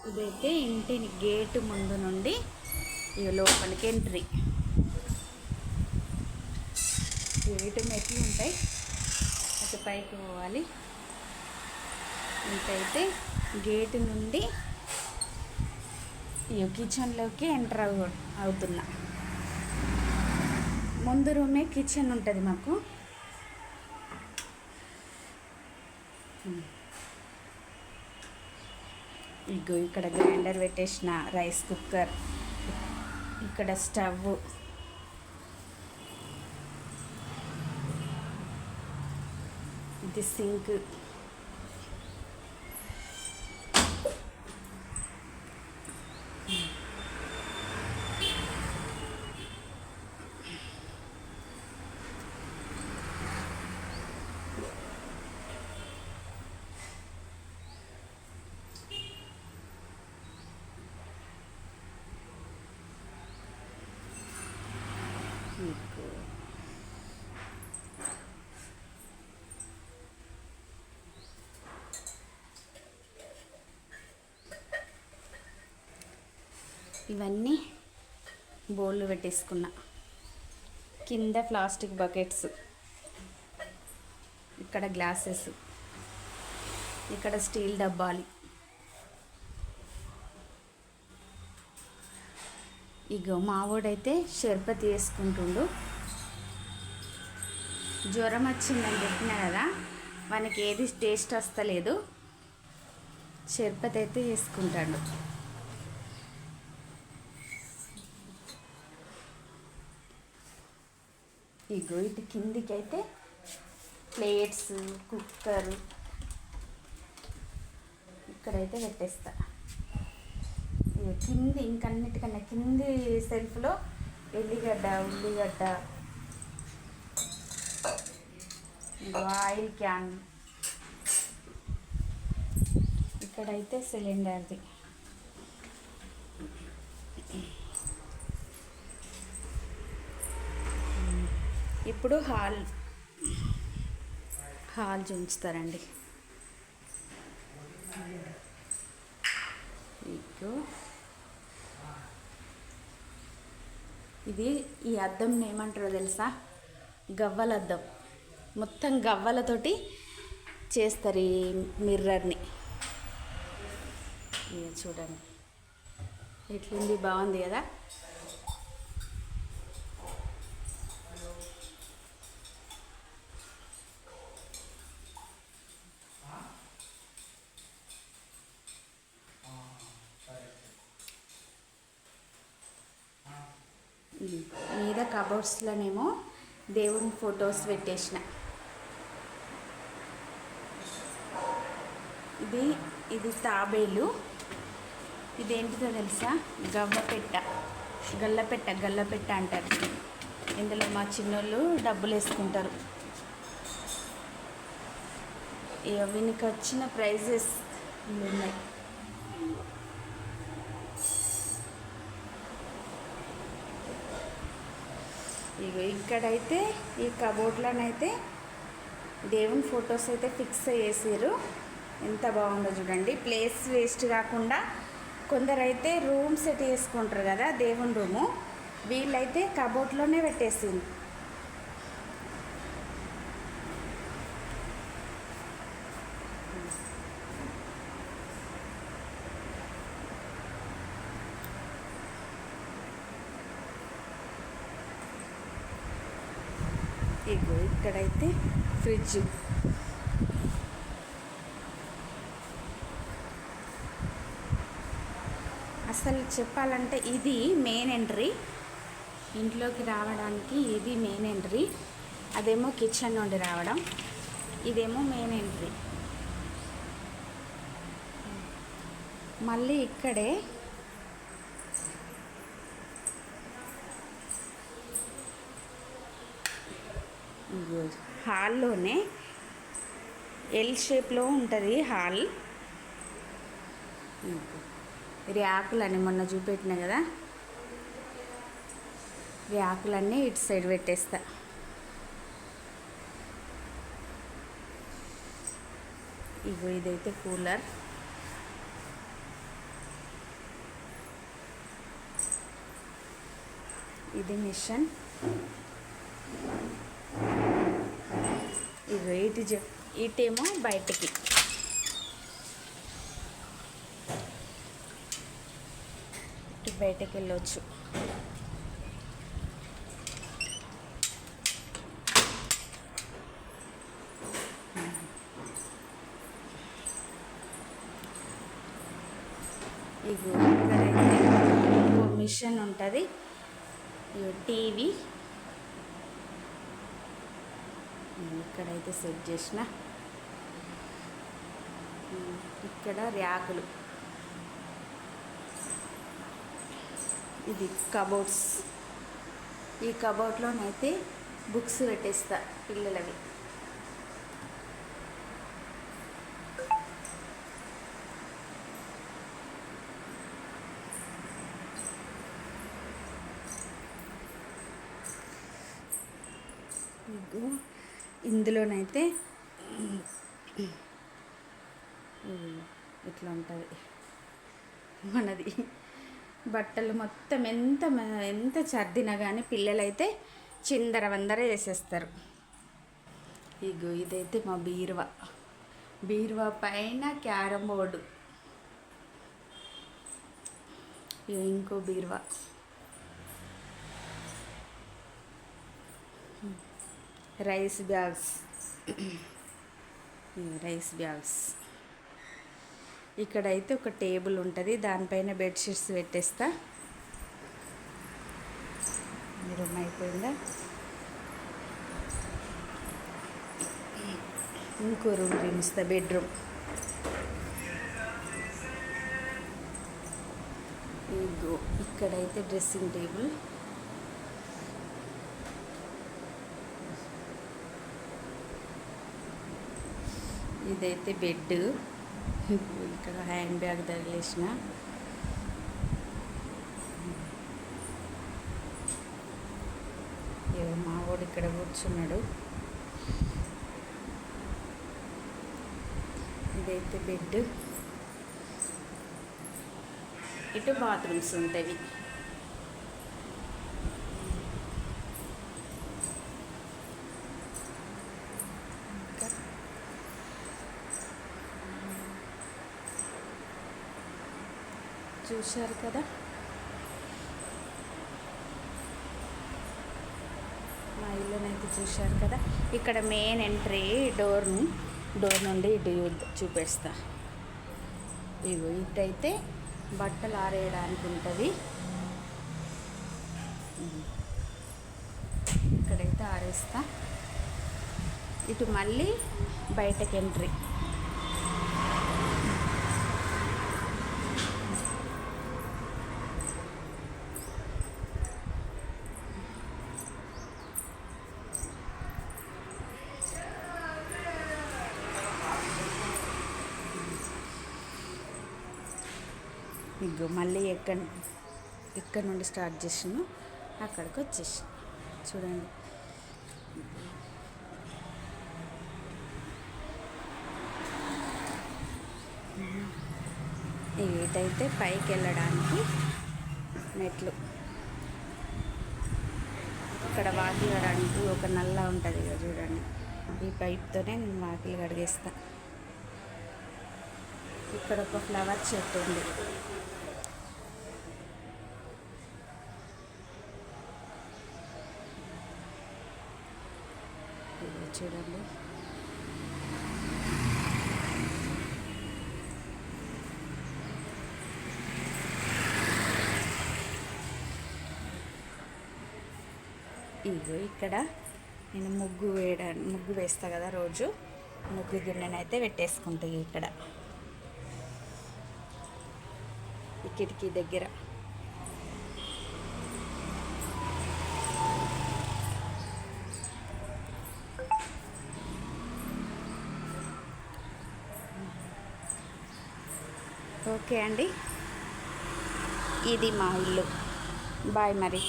ఇదైతే ఇంటి గేటు ముందు నుండి ఇక లోపలికి ఎంట్రీ. గేటు మెట్లు ఉంటాయి, అటు పైకి పోవాలి. ఇంకైతే గేటు నుండి ఇక కిచెన్లోకి ఎంటర్ అవుతున్నా. ముందు రూమే కిచెన్ ఉంటుంది మాకు. ఇగో ఇక్కడ గ్రైండర్ పెట్టేసిన, రైస్ కుక్కర్, ఇక్కడ స్టవ్, ఇది సింక్, ఇవన్నీ బౌల్లో పెట్టేసుకున్నా. కింద ప్లాస్టిక్ బకెట్స్, ఇక్కడ గ్లాసెస్, ఇక్కడ స్టీల్ డబ్బాలు. ఇగో మావోడైతే షర్బత్ వేసుకుంటుండు. జ్వరం వచ్చిందని చెప్పినా కదా, మనకి ఏది టేస్ట్ వస్తలేదు. షర్బత్ అయితే వేసుకుంటాడు. ఇగో ఇటు కిందికి అయితే ప్లేట్స్, కుక్కర్ ఇక్కడైతే పెట్టేస్తా. ఇక కింది ఇంకన్నిటికన్నా కింది సెల్ఫ్లో ఎల్లిగడ్డ, ఉల్లిగడ్డ, ఆయిల్ క్యాన్, ఇక్కడైతే సిలిండర్ది. ఇప్పుడు హాల్ చూపిస్తారండి. ఇది ఈ అద్దం ఏమంటారో తెలుసా? గవ్వల అద్దం. మొత్తం గవ్వలతోటి చేస్తారు ఈ మిర్రర్ని. ఇక చూడండి ఎట్లుంది, బాగుంది కదా. మీద కబోర్డ్స్లోనేమో దేవుని ఫొటోస్ పెట్టేసిన. ఇది తాబేలు. ఇదేంటిదో తెలుసా? గల్లపెట్ట అంటారు. ఇందులో మా చిన్నోళ్ళు డబ్బులు వేసుకుంటారు. వీనికి వచ్చిన ప్రైజెస్ ఉన్నాయి. ఇక్కడైతే ఈ కబోర్డ్లోనైతే దేవుని ఫొటోస్ అయితే ఫిక్స్ చేసారు. ఎంత బాగుందో చూడండి. ప్లేస్ వేస్ట్ కాకుండా కొందరైతే రూమ్ సెట్ చేసుకుంటారు కదా, దేవుని రూము, వీళ్ళైతే కబోర్డ్లోనే పెట్టేసింది. ఇగో ఇక్కడైతే ఫ్రిడ్జ్. అసలు చెప్పాలంటే ఇది మెయిన్ ఎంట్రీ, ఇంట్లోకి రావడానికి ఇది మెయిన్ ఎంట్రీ. అదేమో కిచెన్ నుండి రావడం, ఇదేమో మెయిన్ ఎంట్రీ. మళ్ళీ ఇక్కడే హాల్లోనే ఎల్ షేప్లో ఉంటుంది హాల్. ర్యాకులని మొన్న చూపెట్టినా కదా, ర్యాకులన్నీ ఇటు సైడ్ పెట్టేస్తా. ఇగో ఇదైతే కూలర్. ఇది మిషన్. ఇది ఇటేమో బయటికి. ఇటు బయటకు వెళ్ళొచ్చు. ఇగో ఇక్కడైతే ఇంకో మిషన్ ఉంటుంది. టీవీ ఇక్కడైతే సెట్ చేసిన. ఇక్కడ ర్యాకులు. ఇది కబోర్డ్స్. ఈ కబోర్డ్లోనైతే బుక్స్ పెట్టేస్తా పిల్లలవి. ఇందులోనైతే ఇట్లా ఉంటుంది మనది. బట్టలు మొత్తం ఎంత సర్దినా కానీ పిల్లలైతే చిందర వందర చేసేస్తారు. ఇదైతే మా బీరువా పైన క్యారం బోర్డు. ఇంకో బీరువా. Rice bags. ఇక్కడైతే ఒక టేబుల్ ఉంటుంది, దానిపైన బెడ్షీట్స్ పెట్టేస్తా. ఈ రూమ్ అయిపోయిందా? ఇంకో రూమ్ చూపిస్తా, బెడ్రూమ్. ఇక్కడైతే డ్రెస్సింగ్ టేబుల్. ఇదైతే బెడ్. ఇక్కడ హ్యాండ్ బ్యాగ్ తగిలేసిన. మా వాడు ఇక్కడ కూర్చున్నాడు. ఇదైతే బెడ్. ఇటు బాత్రూమ్స్ ఉంటాయి. చూశారు కదా, మా ఇల్లునైతే చూశారు కదా. ఇక్కడ మెయిన్ ఎంట్రీ డోర్ నుండి ఇటు చూపిస్తా. ఇటైతే బట్టలు ఆరేయడానికి ఉంటుంది. ఇక్కడైతే ఆరేస్తా. ఇటు మళ్ళీ బయటకు ఎంట్రీ. మళ్ళీ ఎక్కడ నుండి స్టార్ట్ చేసాను అక్కడికి వచ్చేసి చూడండి. ఇటైతే పైకి వెళ్ళడానికి మెట్లు. ఇక్కడ వాకిలి కడగడానికి ఒక నల్ల ఉంటుంది కదా చూడండి, ఈ పైప్తోనే నేను వాకిలి కడిగేస్తా. ఇక్కడ ఒక ఫ్లవర్ చెట్టు ఉంది. చూడండి, ఇక్కడ నేను ముగ్గు వేస్తా కదా రోజు. ముగ్గు గిన్నెనైతే పెట్టేసుకుంటా ఇక్కడ కిటికీ దగ్గర. ఓకే అండి, ఇది మా ఇల్లు. బాయ్ మరి.